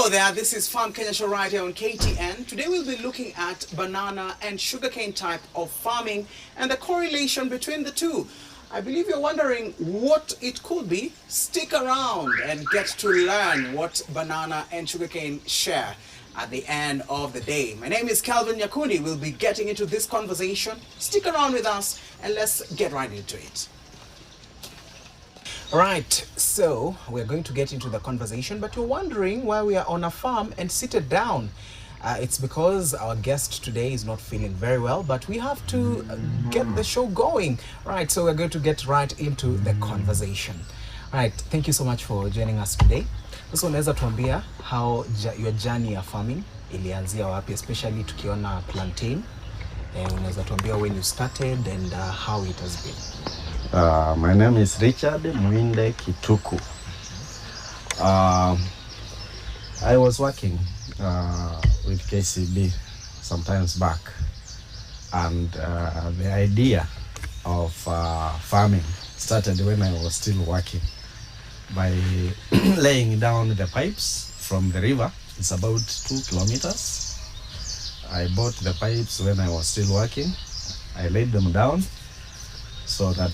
Hello there, this is Farm Kenya Show right here on KTN. Today we'll be looking at banana and sugarcane type of farming and the correlation between the two. I believe you're wondering what it could be. Stick around and get to learn what banana and sugarcane share at the end of the day. My name is Calvin Nyakundi. We'll be getting into this conversation. Stick around with us and let's get right into it. Right, so we're going to get into the conversation, but you're wondering why we are on a farm and seated down. It's because our guest today is not feeling very well, but we have to get the show going. Right, so we're going to get right into the conversation. Right, thank you so much for joining us today. So unaweza tuambia how your journey of farming ilianzia wapi, especially tukiona plantain. Unaweza tuambia when you started and how it has been. My name is Richard Mwinde Kituku. I was working with KCB sometimes back, and the idea of farming started when I was still working by laying down the pipes from the river. It's about 2 kilometers. I bought the pipes when I was still working. I laid them down so that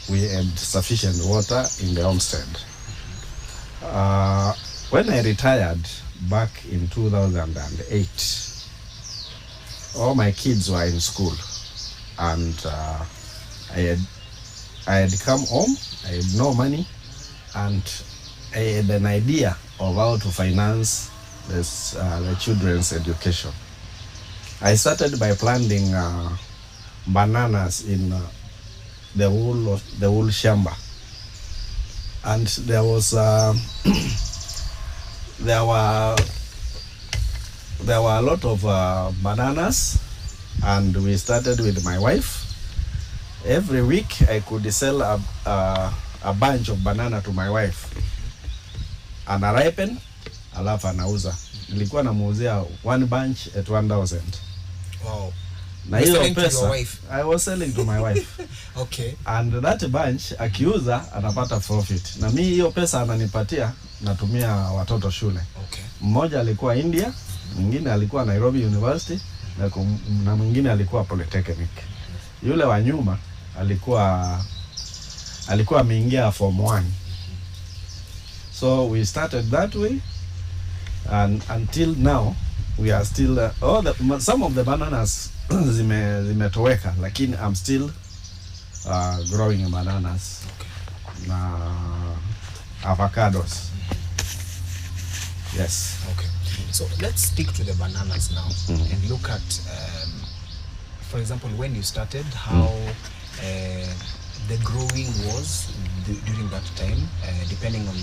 we had sufficient water in the homestead. When I retired back in 2008, all my kids were in school, and I had come home. I had no money, and I had an idea of how to finance this, the children's education. I started by planting bananas in the whole shamba, and there was there were a lot of bananas, and we started with my wife. Every week I could sell a bunch of banana to my wife, and a ripen alafu anauza. Nilikuwa namuuzia one bunch at 1,000. Wow. Na hiyo pesa I was selling to my wife. Okay. And that bunch akiuza anapata profit. Na mimi hiyo pesa ananipatia natumia watoto shule. Okay. Mmoja alikuwa India, mwingine alikuwa Nairobi University, na mwingine alikuwa Polytechnic. Yule wa nyuma alikuwa ameingia form 1. So we started that way, and until now we are still some of the bananas zimetoweka, lakini I'm still growing bananas. Okay. Na avocados. Yes. Okay. So let's stick to the bananas now and look at, for example, when you started, how the growing was during that time, depending on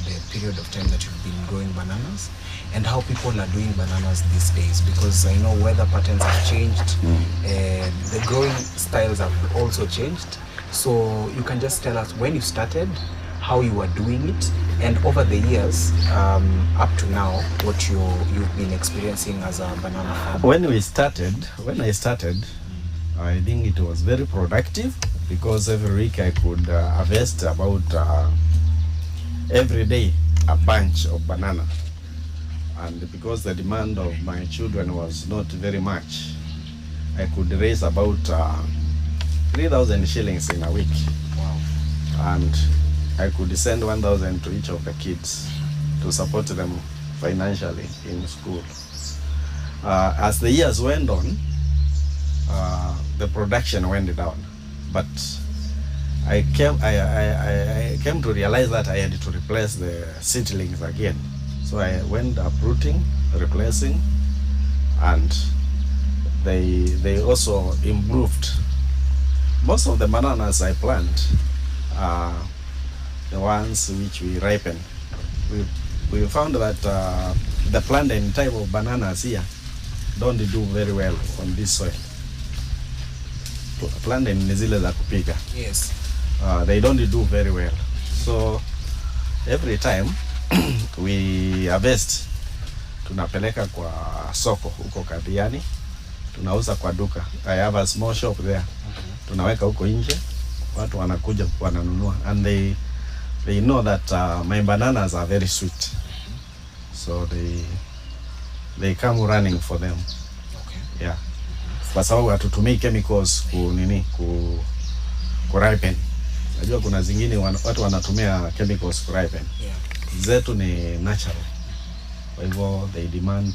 the period of time that you've been growing bananas, and how people are doing bananas these days, because I know weather patterns have changed, the growing styles have also changed. So you can just tell us when you started, how you were doing it, and over the years up to now, what you've been experiencing as a banana farmer. When I started, I think it was very productive, because every week I could harvest about every day a bunch of banana. And because the demand of my children was not very much, I could raise about 3,000 shillings in a week. Wow. And I could send 1,000 to each of the kids to support them financially in school. As the years went on, the production went down, but I came to realize that I had to replace the seedlings again. So I went uprooting, replacing, and they also improved. Most of the bananas I plant are the ones which we ripen. We found that the plantain type of bananas here don't do very well on this soil. Plantain ni zile za kupika. Yes. They don't do very well. So every time we harvest, tunapeleka kwa soko huko Kathiani, tunauza kwa duka. I have a small shop there. Tunaweka huko nje, watu wanakuja wananunua, and they know that my bananas are very sweet. so they come running for them. Okay. Yeah. Kwa sababu hatutumii chemicals ku ripen. Najua kuna zingine watu wanatumia chemicals ku ripen. Yeah. Zetu ni natural. Kwa hivyo they demand,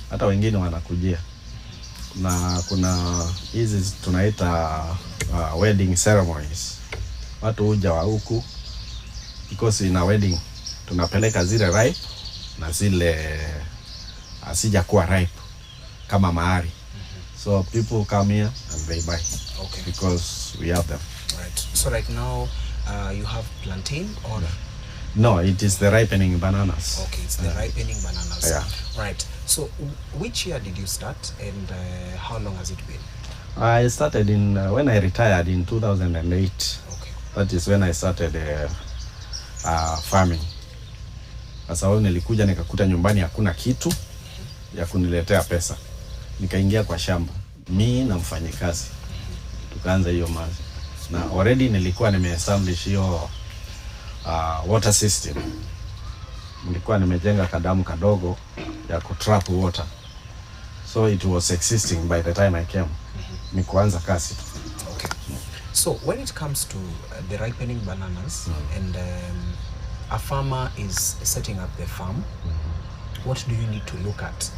hata wengine wanakujia. Na kuna hizi tunaita wedding ceremonies. Watu huja wa huku because in a wedding tunapeleka zile ripe na zile asija kuwa ripe kama mahari. So people come here and they buy. Okay. Because we have them. Right. So right now you have plantain or? No, it is the ripening bananas. Okay, it's the ripening bananas. Yeah. Right. So which year did you start and how long has it been? I started in when I retired in 2008. Okay. That is when I started farming. Kwa sababu nilikuja nikakuta nyumbani hakuna kitu ya kuniletea pesa. Nikaingia kwa shamba. Mimi na mfanyikazi. Tukaanza hiyo mazi. Na already nilikuwa nimeestablish hiyo water system. Nilikuwa nimejenga kadamu kadogo ya kutrap water. So it was existing by the time I came. Ni kuanza kazi. Okay. So when it comes to the ripening bananas and a farmer is setting up the farm, what do you need to look at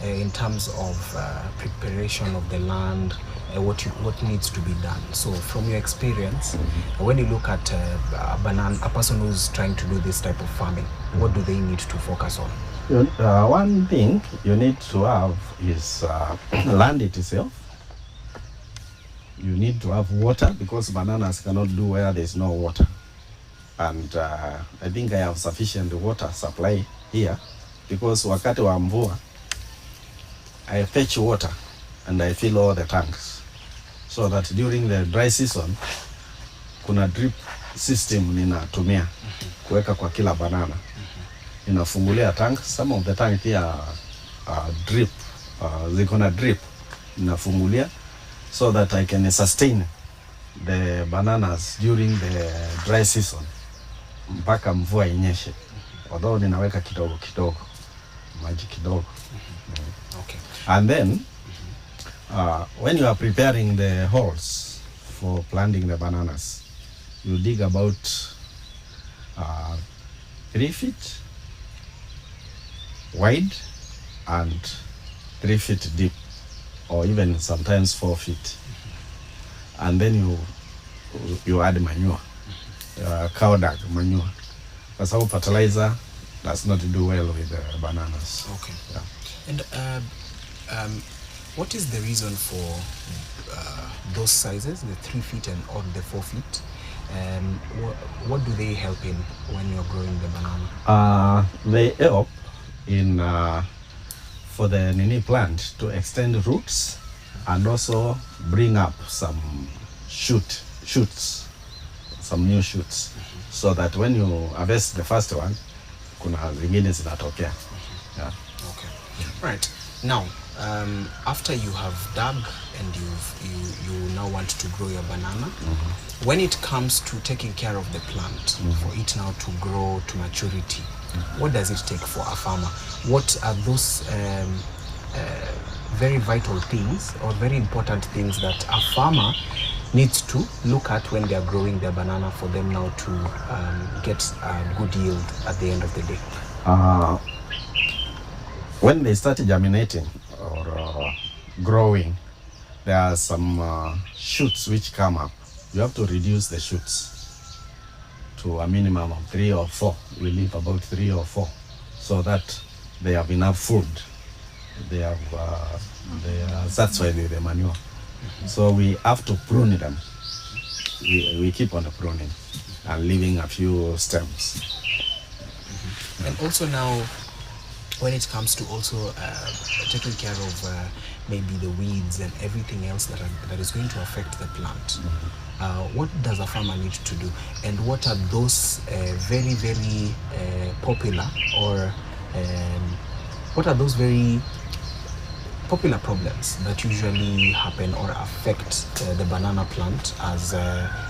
in terms of preparation of the land, what needs to be done? So from your experience, when you look at a person who's trying to do this type of farming, what do they need to focus on? One thing you need to have is land itself. You need to have water because bananas cannot do where there's no water. And I think I have sufficient water supply here because wakati wa mvua I fetch water and I fill all the tanks so that during the dry season kuna drip system ninatumia kuweka kwa kila banana. Inafungulia tank, some of the tank here drip, ziko na drip, inafungulia so that I can sustain the bananas during the dry season mpaka mvua inyeshe. Although ninaweka kidogo maji kidogo. Okay. And then when you are preparing the holes for planting the bananas, you dig about 3 feet wide and 3 feet deep, or even sometimes 4 feet. And then you add manure, cow dung manure. That's how fertilizer does not do well with the bananas. Okay. Yeah. And what is the reason for those sizes, the 3 feet and or the 4 feet? What do they help in when you're growing the banana? They help in for the nini plant to extend roots and also bring up some shoots, some new shoots, so that when you harvest the first one, kuna zingine zinatokea. Yeah. Okay. Right. Now, after you have dug and you now want to grow your banana, when it comes to taking care of the plant for it now to grow to maturity, what does it take for a farmer? What are those very vital things or very important things that a farmer needs to look at when they are growing their banana for them now to get a good yield at the end of the day? When they start germinating or growing, there are some shoots which come up. You have to reduce the shoots to a minimum of 3 or 4. We leave about 3 or 4 so that they have enough food. They are satisfied with the manure. So we have to prune them. We keep on pruning and leaving a few stems. And also now, when it comes to also taking care of maybe the weeds and everything else that is going to affect the plant, what does a farmer need to do? And what are those very, very popular or what are those very popular problems that usually happen or affect the banana plant as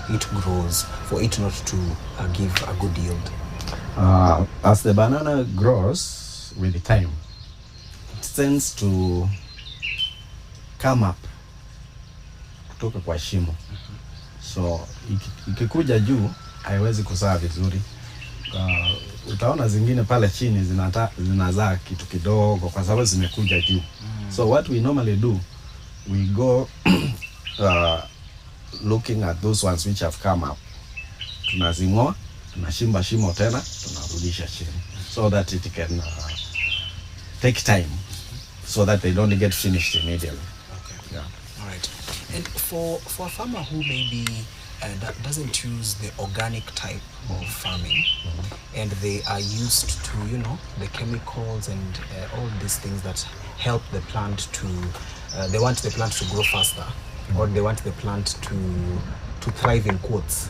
it grows for it not to give a good yield? As the banana grows, with the time, it tends to come up kutoka kwa shimo. So ikikuja juu haiwezi kuzaa vizuri. Utaona zingine pale chini zinazaa kitu kidogo kwa sababu zimekuja juu. So what we normally do, we go looking at those ones which have come up. Tunazing'oa, tunashimba shimo tena, tunarudisha chini, so that it can take time, so that they don't get finished immediately. Okay. Yeah. All right. And for a farmer who maybe that doesn't use the organic type of farming, and they are used to, you know, the chemicals and all these things that help the plant to, they want the plant to grow faster, or they want the plant to thrive in quotes.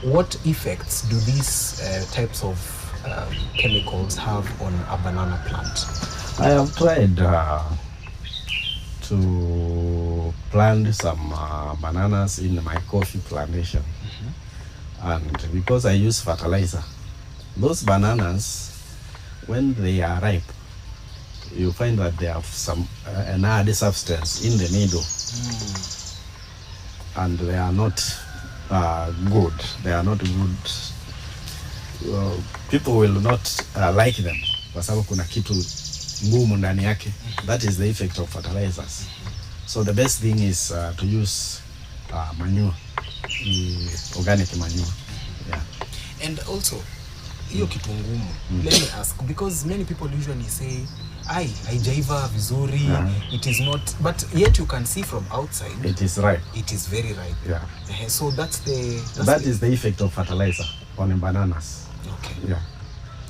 What effects do these types of chemicals have on a banana plant? I have tried to plant some bananas in my coffee plantation, and because I use fertilizer, those bananas, when they are ripe, you find that they have some an added substance in the middle, and they are not good. They are not good. People will not like them kwa sababu kuna kitu ngumu ndani yake. That is the effect of fertilizers. So the best thing is to use manure, organic manure. Yeah. And also, hiyo kitu ngumu, let me ask, because many people usually say, haijaiva vizuri, it is not, but yet you can see from outside, it is ripe. It is very ripe. Yeah. So that is the effect of fertilizer on the bananas. Okay. Yeah.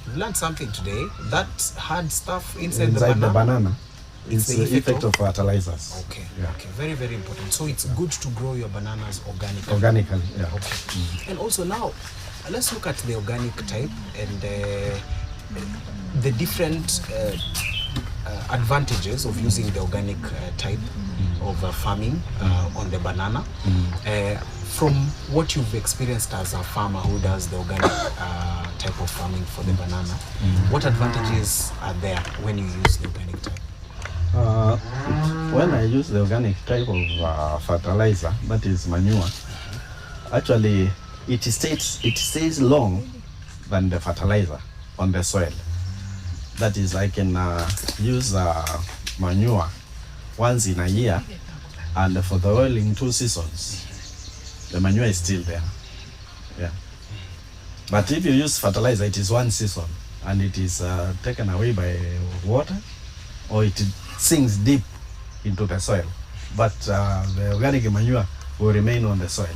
We learned something today. That hard stuff inside the banana. It's the effect of fertilizers. Okay. Yeah. Okay. Very, very important. So it's good to grow your bananas organically. Organically. Yeah. Okay. And also now, let's look at the organic type and the different advantages of using the organic type of farming on the banana. From what you've experienced as a farmer who does the organic type of farming for the banana, what advantages are there when you use the organic type? When I use the organic type of fertilizer, that is manure, actually it stays long than the fertilizer on the soil. That is, I can use manure once in a year, and for the oil in 2 seasons, the manure is still there. Yeah. But if you use fertilizer, it is 1 season, and it is taken away by water, or it sinks deep into the soil. But the organic manure will remain on the soil.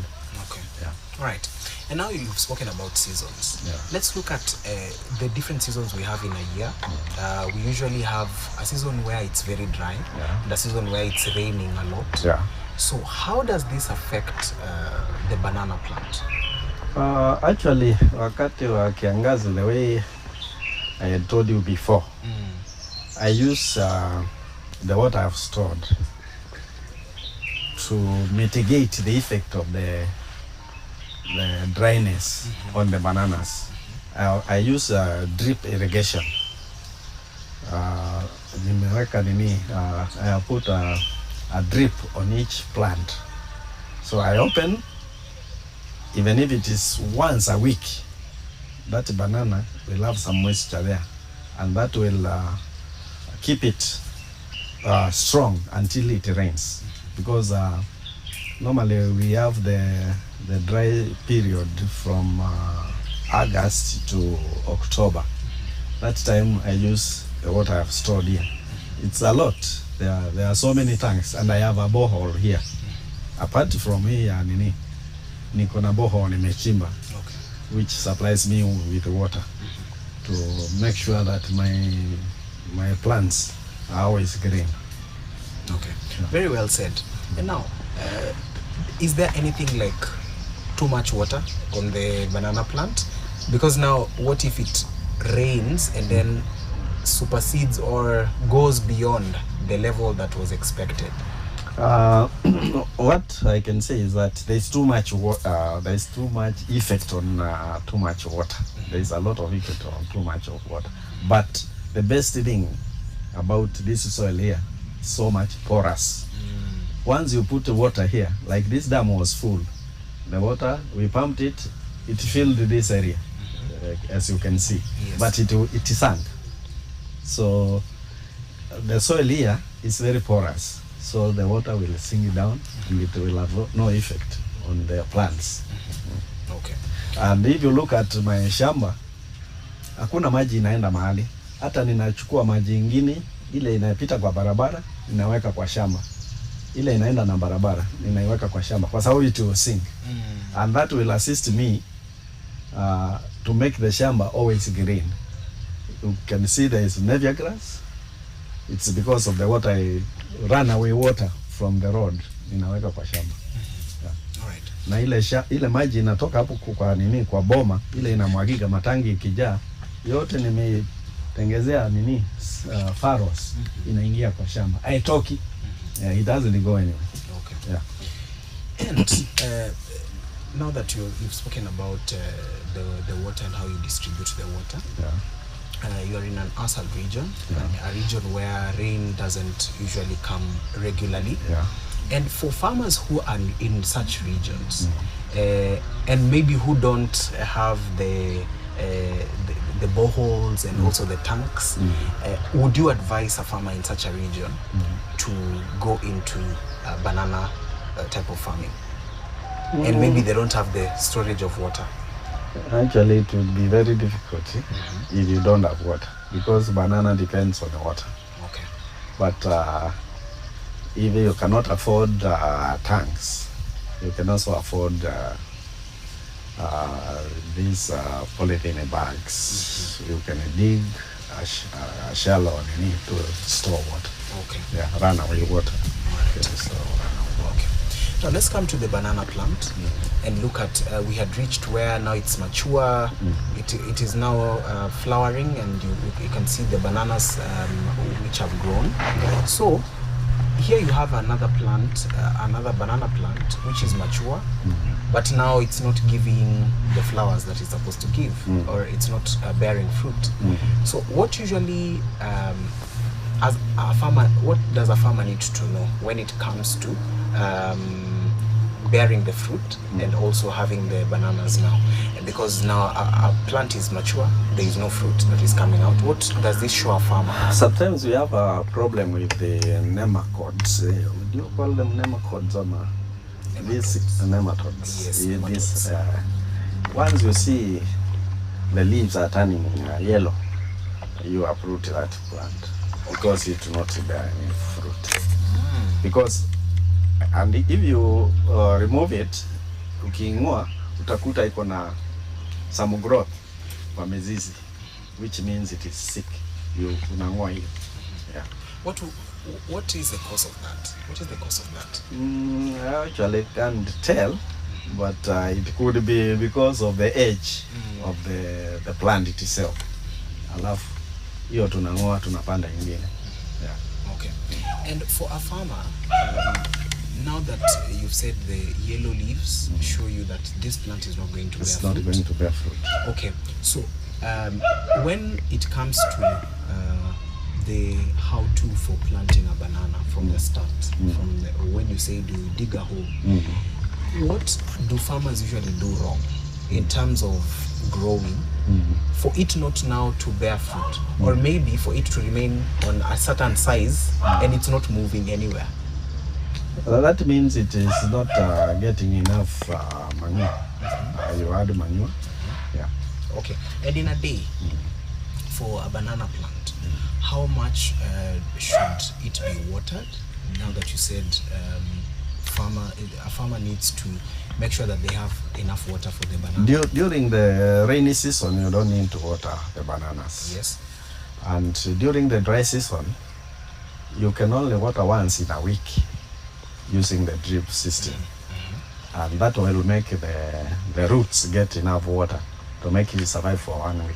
Okay. Yeah. All right. And now you've spoken about seasons. Yeah. Let's look at the different seasons we have in a year. We usually have a season where it's very dry, and a season where it's raining a lot. Yeah. So how does this affect the banana plant? Actually, wakati wa kiangazi, the way I had told you before, I use the water I've stored to mitigate the effect of the dryness on the bananas. I use drip irrigation. I put a drip on each plant. So I open, even if it is once a week, that banana will have some moisture there, and that will keep it strong until it rains. Because normally we have the dry period from August to October. That time I use the water I've stored here. It's a lot. There are so many tanks, and I have a borehole here. Apart from here, niko na borehole nimechimba, which supplies me with water to make sure that my plants are always green. Okay. Very well said. And now, is there anything like too much water on the banana plant? Because now, what if it rains and then supersedes or goes beyond the level that was expected? What I can say is that there's too much effect on too much water. There's a lot of effect on too much of water. But the best thing about this soil here, so much porous. Once you put the water here, like this dam was full, the water, we pumped it, it filled this area, as you can see. Yes. But it sank. So the soil here is very porous. So the water will sink down and it will have no effect on the plants. Okay. And if you look at my shamba, hakuna maji inaenda mahali. Hata ninachukua maji ingine, ile inapita kwa barabara, ninaweka kwa shamba. Ile inaenda na barabara, ninaiweka kwa shamba. Kwa sababu it will sink. And that will assist me to make the shamba always green. You can see there is Nevia grass. It's because of the water, runaway water from the road, ninaweka kwa shamba. Yeah. Alright. Na ile maji inatoka hapo kwa boma, ile inamwagika matangi ikijaa, yote nimetengezea faros, inaingia kwa shamba. Haitoki. Yeah, it doesn't go anywhere. Okay. Yeah. And now that you've spoken about the water and how you distribute the water. Yeah. You are in an arid region, a region where rain doesn't usually come regularly. Yeah. And for farmers who are in such regions, and maybe who don't have the boreholes and also the tanks, would you advise a farmer in such a region to go into banana type of farming? And maybe they don't have the storage of water. Actually, it would be very difficult if you don't have water, because banana depends on the water. Okay. But if you cannot afford tanks, you can also afford these polythene bags. You can dig a shallow to store water. Okay. Yeah, runaway water. Right. So, okay. Now let's come to the banana plant and look at, we had reached where now it's mature, it is now flowering, and you can see the bananas which have grown. So here you have another plant, another banana plant which is mature, but now it's not giving the flowers that it's supposed to give, or it's not bearing fruit. So what usually, as a farmer, what does a farmer need to know when it comes to bearing the fruit and also having the bananas now? And because now a plant is mature, there is no fruit that is coming out. What does this show a farmer? Sometimes we have a problem with the nematodes. Do you call them nematodes or not? These nematodes. Yes, nematodes. Once you see the leaves are turning yellow, you uproot that plant because it will not bear any fruit. Because, and if you remove it, ukiing'oa utakuta iko na some growth kwa mizizi, which means it is sick. Unang'oa hiyo. Yeah. What is the cause of that? What is the cause of that? I actually can't tell, but it could be because of the age of the plant itself. Alafu hiyo tunang'oa, tunapanda ingine. Yeah. Okay. And for a farmer, now that you've said the yellow leaves show you that this plant is not going to bear fruit. It's not going to bear fruit. Okay. So when it comes to the how-to for planting a banana from the start, from when you say do you dig a hole, what do farmers usually do wrong in terms of growing for it not now to bear fruit, or maybe for it to remain on a certain size and it's not moving anywhere? That means it is not getting enough manure. You add manure. Yeah. Okay. And in a day, for a banana plant, how much should it be watered? Now that you said a farmer needs to make sure that they have enough water for the banana. During the rainy season, you don't need to water the bananas. Yes. And during the dry season, you can only water once in a week using the drip system. And that will make the roots get enough water to make it survive for 1 week.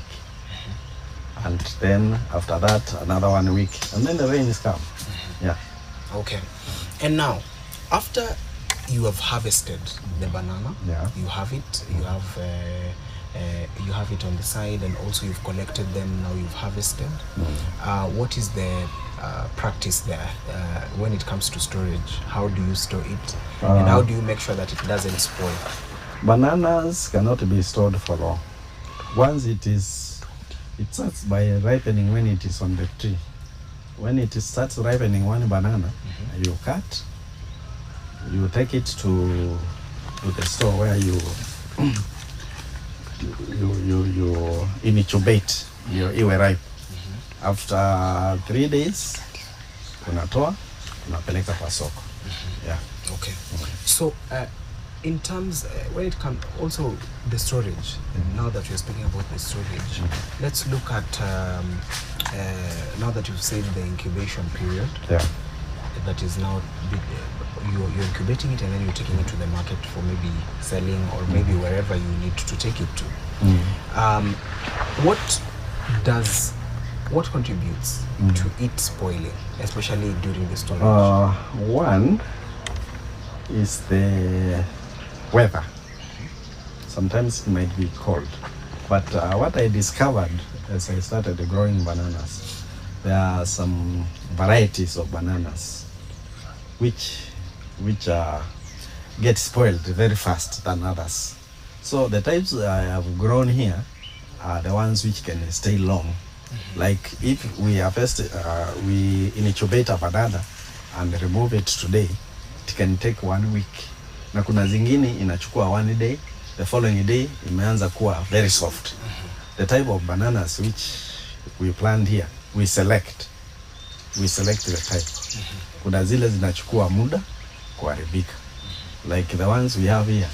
And then after that, another 1 week, and then the rain is come. Yeah. Okay. And now, After you have harvested the banana, Yeah. you have it, you have it on the side, and also you've collected them, now you've harvested. What is the practice there when it comes to storage? How do you store it, and how do you make sure that it doesn't spoil? Bananas cannot be stored for long. Once it starts by ripening when it is on the tree. When it starts ripening one banana, you cut, you take it to the store where you incubate iwe ripe. After 3 days, unatoa, unapeleka kwa soko. Yeah. Okay. So, in terms, when it comes also the storage, now that we're speaking about the storage, let's look at, now that you've said the incubation period, Yeah. that is now, you're incubating it and then you're taking it to the market for maybe selling or maybe wherever you need to take it to. What contributes to it spoiling, especially during the storage? One is the weather. Sometimes it might be cold. But what I discovered as I started growing bananas, there are some varieties of bananas which get spoiled very fast than others. So the types I have grown here are the ones which can stay long. Like if we we incubate a banana and remove it today, it can take 1 week. Na kuna zingine inachukua 1 day, the following day imeanza kuwa very soft. The type of bananas which we plant here, we select the type. Kuna zile zinachukua muda kuharibika. Like the ones we have here,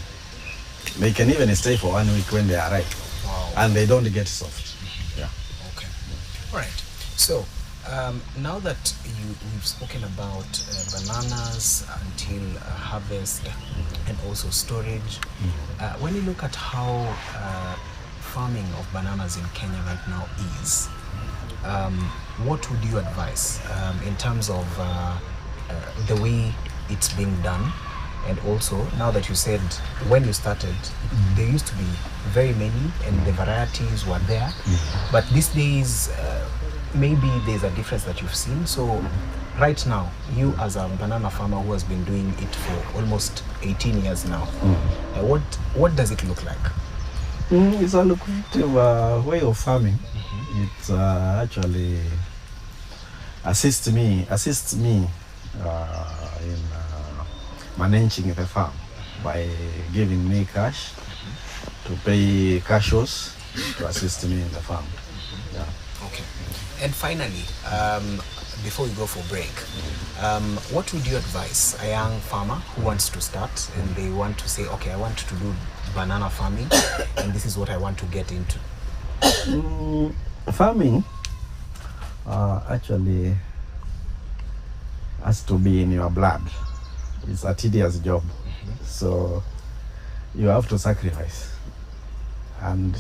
they can even stay for 1 week when they are ripe. Wow. And they don't get soft. Yeah. Okay. All right. So now that we've spoken about bananas until harvest and also storage, when you look at how farming of bananas in Kenya right now is, what would you advise in terms of the way it's being done? And also, now that you said when you started, there used to be very many and the varieties were there, but these days maybe there's a difference that you've seen. So right now, you as a banana farmer who has been doing it for almost 18 years now, what does it look like? It's a lucrative way of farming. It actually assists me in managing the farm by giving me cash to pay cashiers to assist me in the farm. Yeah. Okay. And finally, before we go for break, what would you advise a young farmer who wants to start and they want to say, okay, I want to do banana farming and this is what I want to get into? Farming actually has to be in your blood. It's a tedious job. So you have to sacrifice. And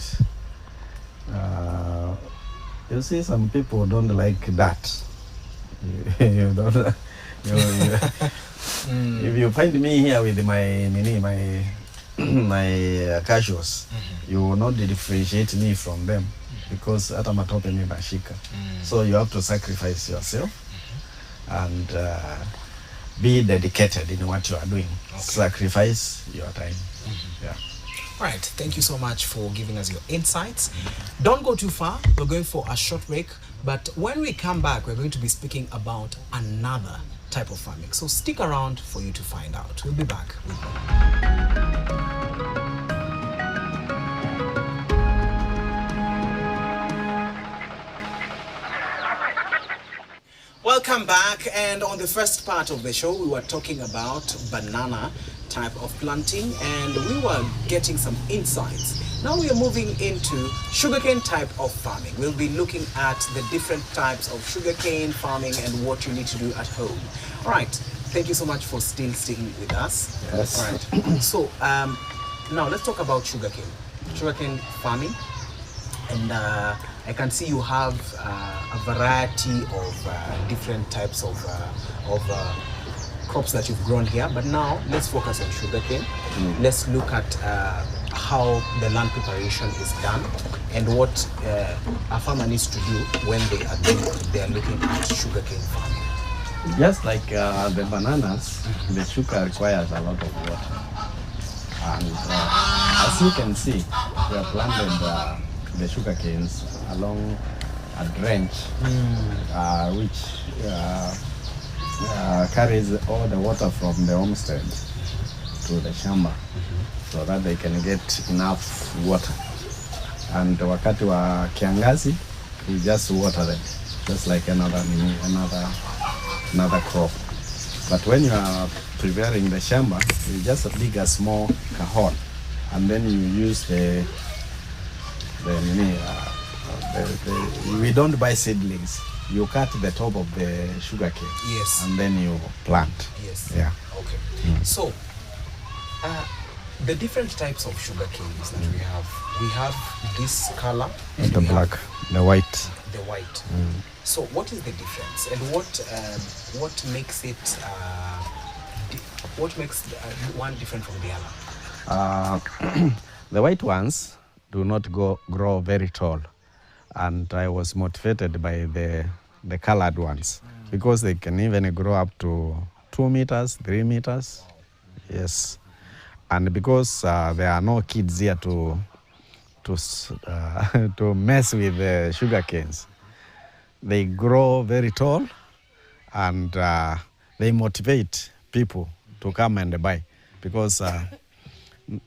you see, some people don't like that. You don't. If you find me here with my cashews, you will not differentiate me from them because hata matope ni bashika. So you have to sacrifice yourself and be dedicated in what you are doing. Okay. Sacrifice your time. Yeah. All right. Thank you so much for giving us your insights. Don't go too far. We're going for a short break. But when we come back, we're going to be speaking about another type of farming. So stick around for you to find out. We'll be back with you. Welcome back, and on the first part of the show we were talking about banana type of planting and we were getting some insights. Now we are moving into sugarcane type of farming. We'll be looking at the different types of sugarcane farming and what you need to do at home. All right, thank you so much for still sticking with us. Yes. All right, so now let's talk about sugarcane farming. And I can see you have a variety of different types of crops that you've grown here, but now let's focus on sugarcane. Let's look at how the land preparation is done and what a farmer needs to do when they are looking at sugarcane farming. Just like the bananas, the sugar requires a lot of water. And as you can see, we have planted the sugar canes along a drench which carries all the water from the homestead to the shamba so that they can get enough water. And wakati wa kiangazi, we just water them, just like another crop. But when you are preparing the shamba, you just dig a small cajon, and then you use we don't buy seedlings. You cut the top of the sugar cane. Yes. And then you plant. Yes. Yeah. Okay. So, the different types of sugar canes that we have this color and The black, the white. the white. So what is the difference, and what makes it one different from the other? The white ones do not grow very tall, and I was motivated by the colored ones because they can even grow up to 2 meters, 3 meters. Yes, and because there are no kids here to mess with the sugar canes, they grow very tall, and they motivate people to come and buy, because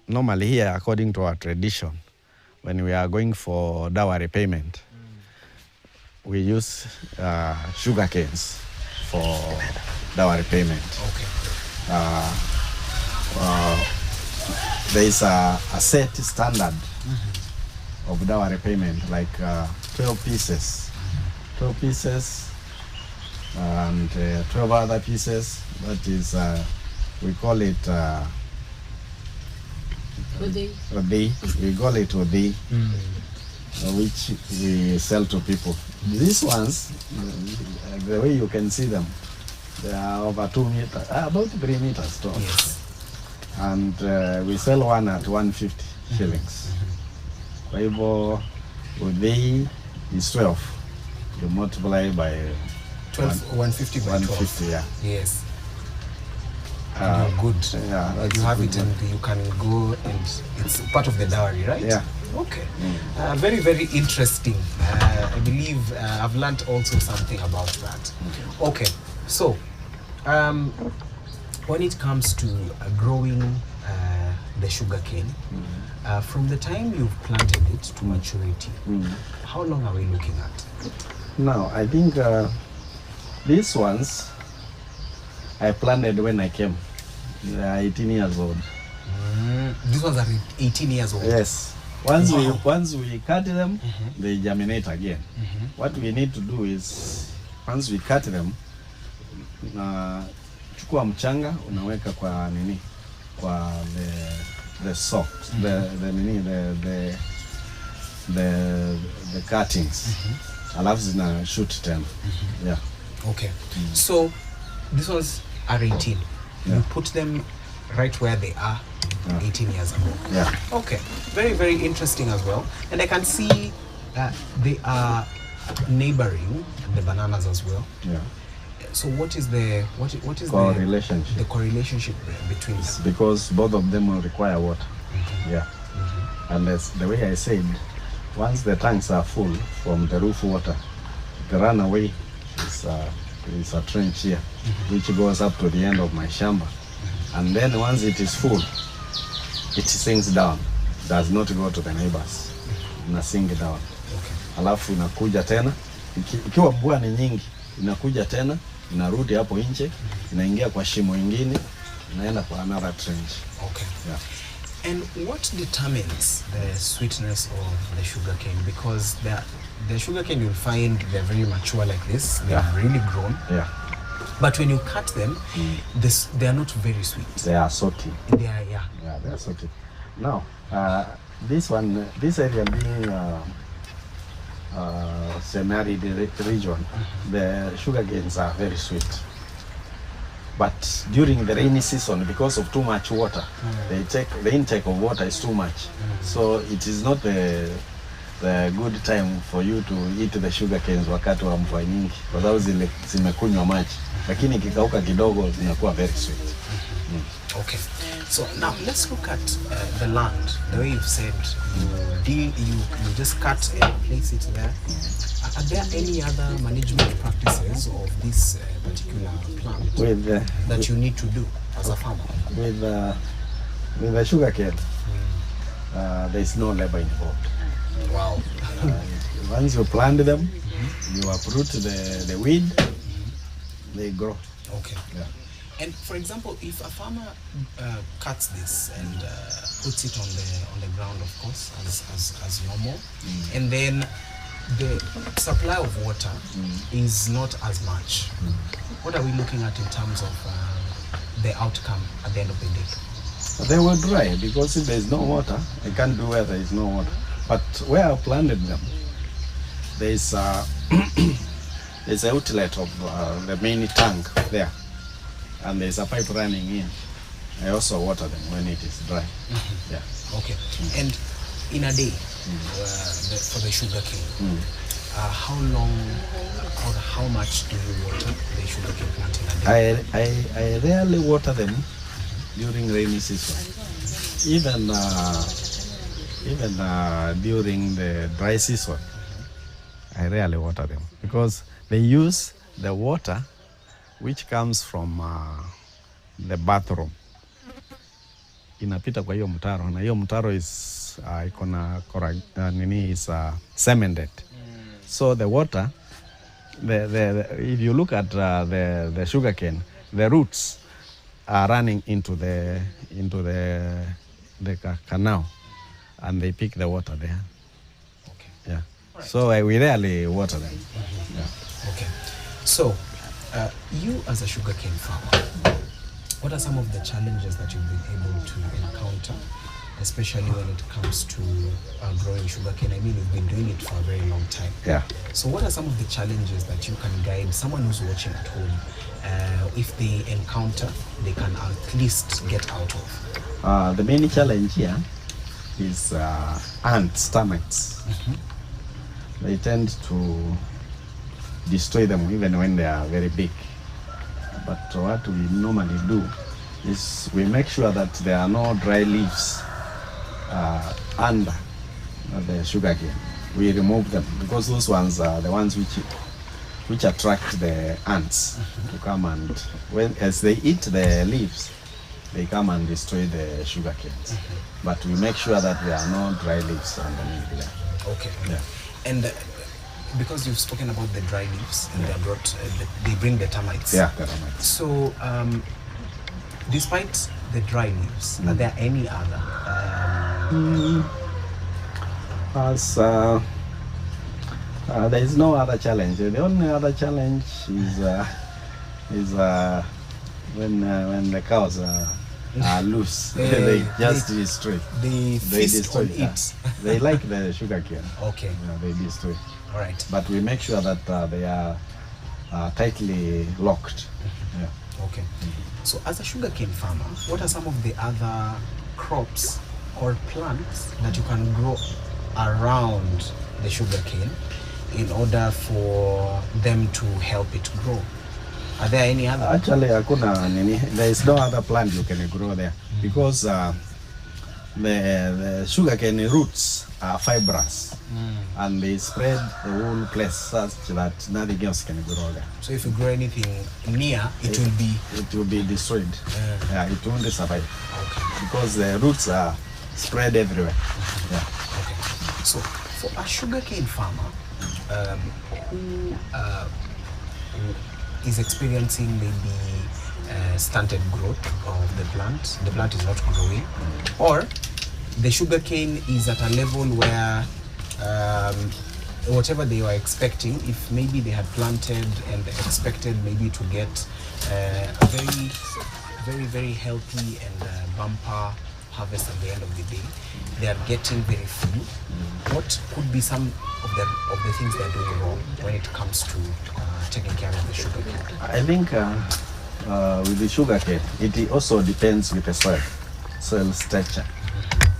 normally here, according to our tradition, when we are going for dowry payment, we use sugar canes for dowry payment. Okay. There is a set standard of dowry payment, like 12 pieces. 12 pieces and 12 other pieces. That is, we call it Odi. Odi. We call it Odi, which we sell to people. These ones, the way you can see them, they are over 2 meters, about 3 meters tall. Yes. And we sell one at 150 shillings. Kwa hivyo, Odi is 12. You multiply by 150 by 150, 12. yeah. Yes. And you're good. Yeah, that's You have good it and you can go, and it's part of the dowry, right? Yeah. Okay. Very, very interesting. I believe I've learned also something about that. Okay. So, when it comes to growing the sugar cane, from the time you've planted it to maturity, how long are we looking at? Now, I think these ones I planted when I came. They are 18 years old. These ones are 18 years old. Yes. Once we cut them, they germinate again. What we need to do is, once we cut them, chukua mchanga unaweka kwa nini, kwa the socks, the cuttings. Alafu zina shoot tena. Yeah. Okay. So these ones are 18. Yeah. You put them right where they are 18 years ago. Yeah. Okay. Very, very interesting as well. And I can see they are neighboring the bananas as well. Yeah. So what is the Correlationship. the correlationship between them? Because both of them will require water. Yeah. And as the way I said, once the tanks are full from the roof water, the runaway is a trench here, which goes up to the end of my shamba. And then once it is full, it sinks down. Does not go to the neighbors. Ina sink down. Okay. Alafu inakuja tena, ikiwa mvua ni nyingi, inakuja tena, inarudi hapo nje, inaingia kwa shimo ingine, inaenda kwa another trench. Okay. Yeah. And what determines the sweetness of the sugarcane? Because the sugarcane, you'll find they're very mature like this. They're really grown. Yeah. But when you cut them, they are not very sweet. They are salty. They are, yeah. Yeah, they are salty. Now, this area being semi-arid region, the sugar canes are very sweet. But during the rainy season, because of too much water, the intake of water is too much. So it is not the good time for you to eat the sugar canes wakati wa mvua nyingi, kwa sababu zimekunywa maji, lakini kikauka kidogo zinakuwa very sweet. Okay, so now let's look at the land. The way you've said, you just cut and place it there. Are there any other management practices of this particular plant that you need to do as a farmer? With the sugar cane, there is no labor involved. Wow. Once you plant them, you uproot the weed, they grow. Okay. Yeah. And for example, if a farmer cuts this and puts it on the ground, of course, as normal, and then the supply of water is not as much, what are we looking at in terms of the outcome at the end of the day? They will dry because if there is no water, I can't do where there is no water. But where I planted them, there is there's an outlet of the main tank there, and there's a pipe running in. I also water them when it is dry. Yeah. Okay. And in a day, for the sugar cane, how long or how much do you water the sugar cane plant in a day? I rarely water them during rainy season. Even during the dry season, I rarely water them because they use the water which comes from the bathroom. Inapita kwa hiyo mtaro, na hiyo mtaro is iko na is cemented. So the water, if you look at the sugarcane, the roots are running into the canal, and they pick the water there. Okay. Yeah. Right. So we rarely water them. Yeah. Okay. So you as a sugarcane farmer, what are some of the challenges that you've been able to encounter, especially when it comes to growing sugarcane? I mean, you've been doing it for a very long time. Yeah. So what are some of the challenges that you can guide someone who's watching at home, if they encounter, they can at least get out of? The main challenge here is ants, termites. They tend to destroy them even when they are very big. But what we normally do is we make sure that there are no dry leaves under the sugarcane. We remove them because those ones are the ones which attract the ants to come, and as they eat the leaves, they come and destroy the sugar canes. But we make sure that there are no dry leaves underneath there. Okay. Yeah. And because you've spoken about the dry leaves, and they bring the termites. Yeah, the termites. So, despite the dry leaves, are there any other? There is no other challenge. The only other challenge is when the cows are loose. They just destroy. They destroy it. They like the sugar cane. Okay. Yeah, they destroy. All right. But we make sure that they are tightly locked. Yeah. Okay. So as a sugarcane farmer, what are some of the other crops or plants that you can grow around the sugarcane in order for them to help it grow? Are there any other? Actually, there is no other plant you can grow there because the sugarcane roots are fibrous and they spread the whole place such that nothing else can grow there. So if you grow anything near, it will be destroyed. Yeah, it won't survive. Okay. Because the roots are spread everywhere. Yeah. Okay. So for a sugarcane farmer who is experiencing maybe stunted growth of the plant is not growing, or the sugarcane is at a level where whatever they were expecting, if maybe they had planted and expected maybe to get a very healthy and bumper harvest at the end of the day, they are getting very few. What could be some of the things they are doing wrong when it comes to taking care of the sugarcane? I think with the sugarcane, it also depends with the soil structure.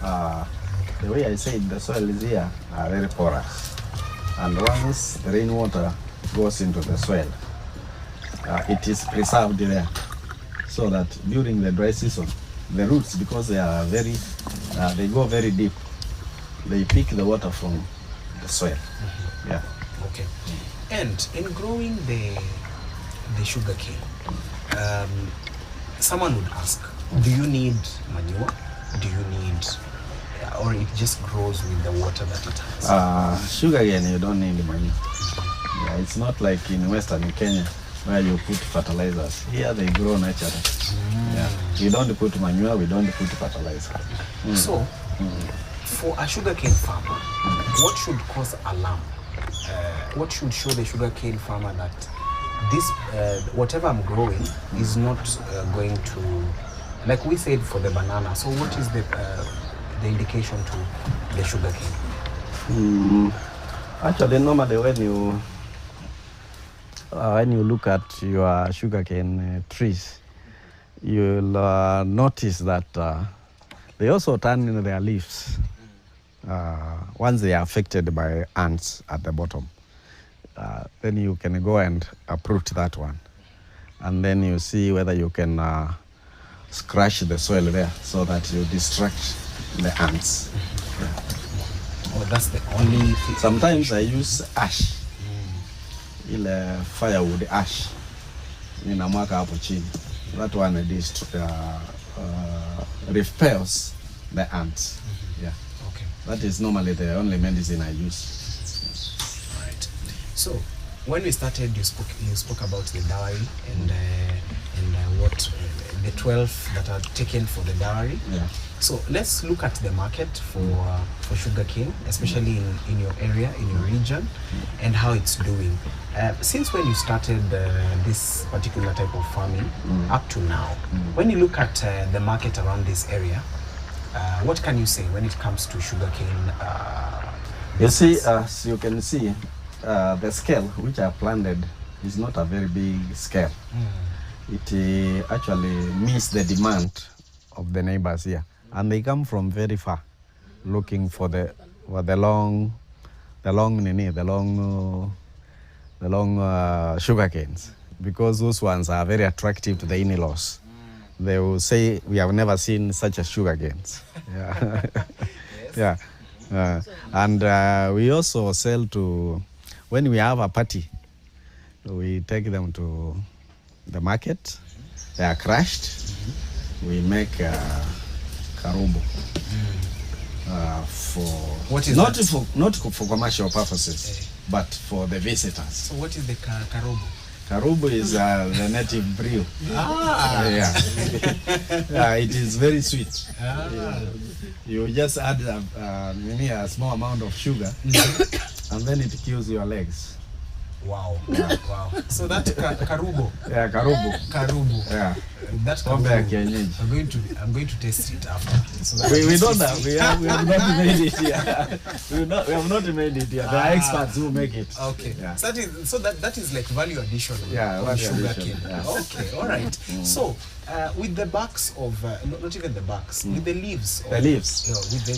The way I said, the soil is here are very porous, and once the rainwater goes into the soil, it is preserved there, so that during the dry season, the roots, because they are very, they go very deep, they pick the water from the soil. Yeah. Okay. And in growing the sugarcane, someone would ask, do you need manure? Do you need, or it just grows with the water that it has? Sugarcane, you don't need manure. Yeah, it's not like in Western Kenya where you put fertilizers. Here they grow naturally. Yeah. We don't put manure, we don't put fertilizer. So, for a sugarcane farmer, what should cause alarm? What should show the sugarcane farmer that this, whatever I'm growing is not going to, like we said for the banana, so what is the indication to the sugarcane? Actually, normally when you look at your sugarcane trees, you'll notice that they also turn in their leaves once they are affected by ants at the bottom. Then you can go and uproot that one, and then you see whether you can scratch the soil there so that you distract the ants. Oh, that's the only thing. Sometimes I use ash, firewood ash. Ninamwaka hapo chini. That one repels the ants. Yeah. Okay. That is normally the only medicine I use. Right. So, when we started, you spoke about the dowry and what the 12 that are taken for the dowry. Yeah. So let's look at the market for sugarcane, especially in your area, in your region, and how it's doing. Since when you started this particular type of farming up to now, when you look at the market around this area, what can you say when it comes to sugarcane? You see, as you can see, the scale which I planted is not a very big scale. It actually meets the demand of the neighbors here, and they come from very far, looking for the long sugar canes, because those ones are very attractive to the in-laws. They will say, "We have never seen such a sugar canes." Yeah. Yes. Yeah. And we also sell to, when we have a party, we take them to the market. They are crushed. We make karubo for what is not for commercial purposes, but for the visitors. So what is the karubo? Karubo is the native brew. Yeah, it is very sweet. You just add a small amount of sugar, and then it kills your legs. Wow. Wow. So that karubo. Yeah, karubo. Karubo. Yeah. That karubo. I'm going to taste it after. So we don't have. We have not made it here. We have not made it here. There are experts who make it. Okay. Yeah. So that is like value addition. Yeah, value addition. Yeah. Okay. All right. So with the backs of not even the backs, with the leaves. The leaves.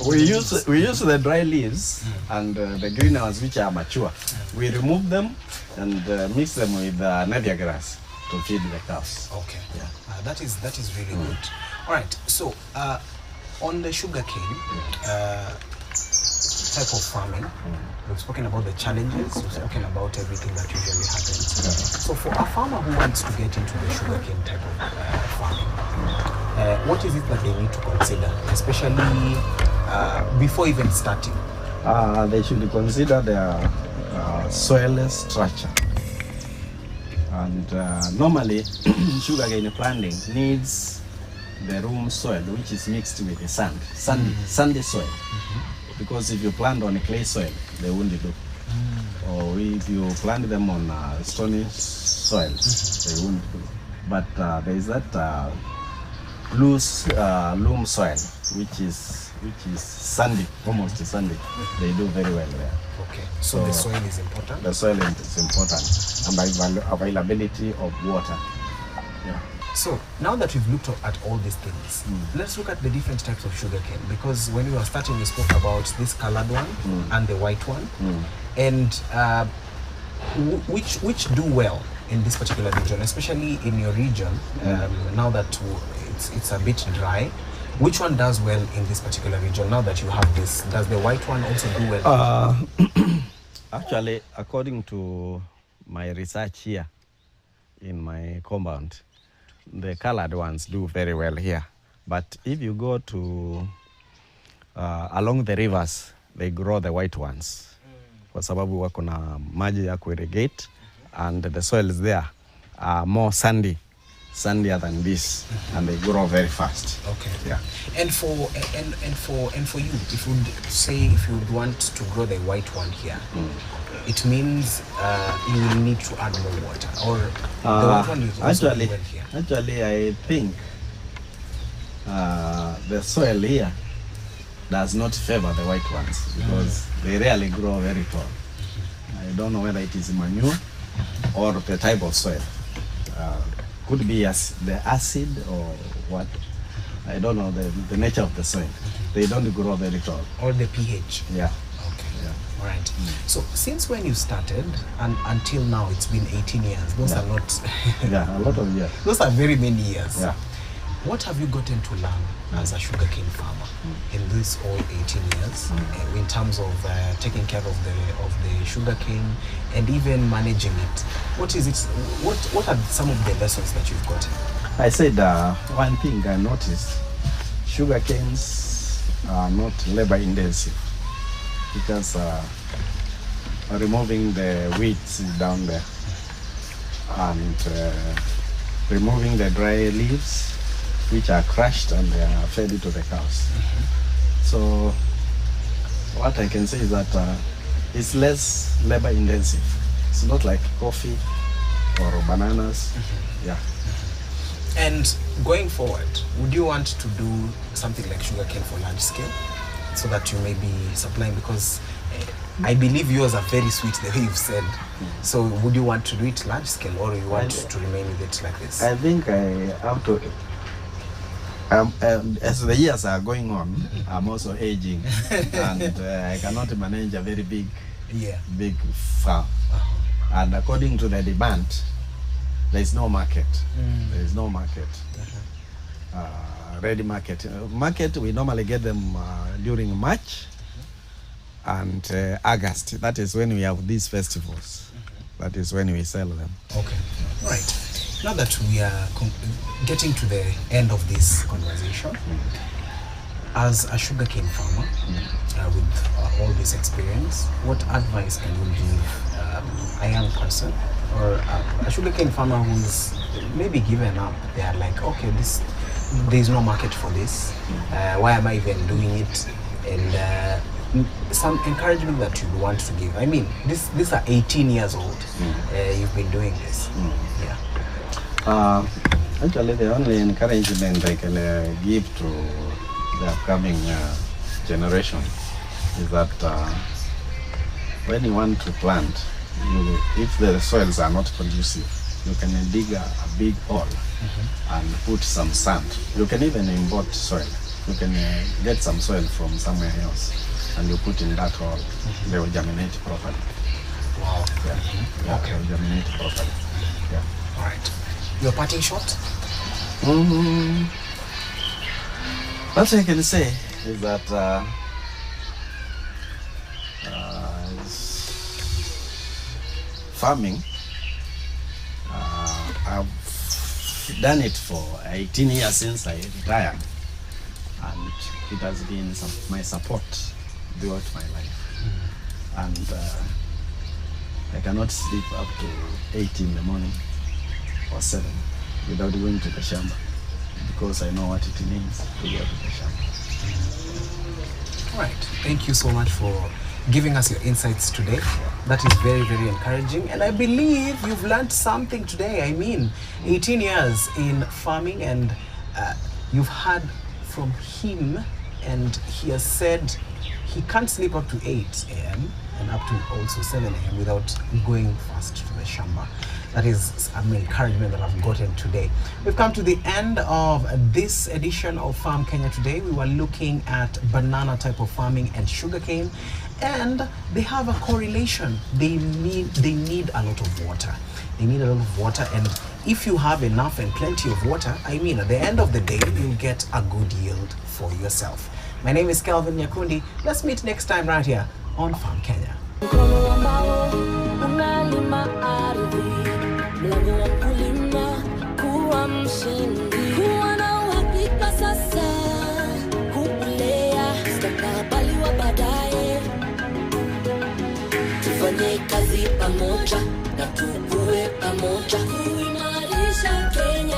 We use the dry leaves and the green ones which are mature. We remove them and mix them with Navia grass to feed the cows. Okay. Yeah. That is really good. All right. So on the sugarcane type of farming, we've spoken about the challenges. We've spoken about everything that usually happens. So for a farmer who wants to get into the sugarcane type of farming, what is it that they need to consider, especially before even starting? They should consider their soil structure. And normally, sugarcane planting needs the room soil, which is mixed with the sandy soil. Because if you plant on a clay soil, they won't do. Or if you plant them on stony soil, they won't do. But there is that loose loam soil, which is sandy, almost sandy. They do very well there. Okay, so the soil is important? The soil is important, and the availability of water. Yeah. So now that we've looked at all these things, let's look at the different types of sugarcane, because when we were starting, we spoke about this colored one and the white one, and which do well in this particular region, especially in your region. Now that it's a bit dry, which one does well in this particular region? Now that you have this, does the white one also do well? Actually, according to my research here in my compound, the colored ones do very well here. But if you go to along the rivers, they grow the white ones. Kwa sababu wako na maji ya kuirrigate, and the soils there are more sandier than this, and they grow very fast. Okay. Yeah. And for you, if you say if you want to grow the white one here, it means you will need to add more water, or the white one is also actually well here. Actually, I think the soil here does not favor the white ones, because they rarely grow very tall. I don't know whether it is manure or the type of soil. Could be as the acid or what. I don't know the nature of the soil. They don't grow very tall. Or the pH. Yeah. Okay. Yeah. All right. So since when you started and until now, it's been 18 years. Those are not. Yeah, a lot of years. Those are very many years. Yeah. What have you gotten to learn as a sugarcane farmer in these all 18 years, in terms of taking care of the sugarcane and even managing it? What is it? What are some of the lessons that you've gotten? I said one thing I noticed: sugarcanes are not labor intensive, because removing the weeds down there and removing the dry leaves, which are crushed and they are fed to the cows. So what I can say is that it's less labor intensive. It's not like coffee or bananas. Yeah. And going forward, would you want to do something like sugarcane for large scale, so that you may be supplying? Because I believe yours are very sweet, the way you've said. So would you want to do it large scale, or you want to remain with it like this? I think I have to. As the years are going on, I'm also aging, and I cannot manage a very big farm. And according to the demand, there is no market. There is no market. Ready market. Market, we normally get them during March and August. That is when we have these festivals. That is when we sell them. Okay. All right. Now that we are getting to the end of this conversation, as a sugarcane farmer with all this experience, what advice can you give a young person or a sugarcane farmer who's maybe given up? They are like, okay, there is no market for this. Why am I even doing it? And some encouragement that you want to give. I mean, these are 18 years old. You've been doing this. Yeah. Actually, the only encouragement I can give to the upcoming generation is that when you want to plant, if the soils are not conducive, you can dig a big hole and put some sand. You can even import soil. You can get some soil from somewhere else and you put in that hole. They will germinate properly. Wow. Yeah. Okay. They will germinate properly. Yeah. All right. Your parting shot? What I can say is that farming, I've done it for 18 years since I retired, and it has been my support throughout my life. And I cannot sleep up to 8 in the morning or 7 without going to the shamba, because I know what it means to go to the shamba. All right. Thank you so much for giving us your insights today. That is very, very encouraging. And I believe you've learned something today. I mean, 18 years in farming, and you've heard from him, and he has said he can't sleep up to 8 a.m. and up to also 7 a.m. without going fast to the shamba. That is some encouragement that I've gotten today. We've come to the end of this edition of Farm Kenya Today. We were looking at banana type of farming and sugarcane, and they have a correlation. They need a lot of water. They need a lot of water, and if you have enough and plenty of water, I mean, at the end of the day, you'll get a good yield for yourself. My name is Kelvin Nyakundi. Let's meet next time right here on Farm Kenya. Tufanye kazi pamoja na tukue pamoja kuimarisha Kenya.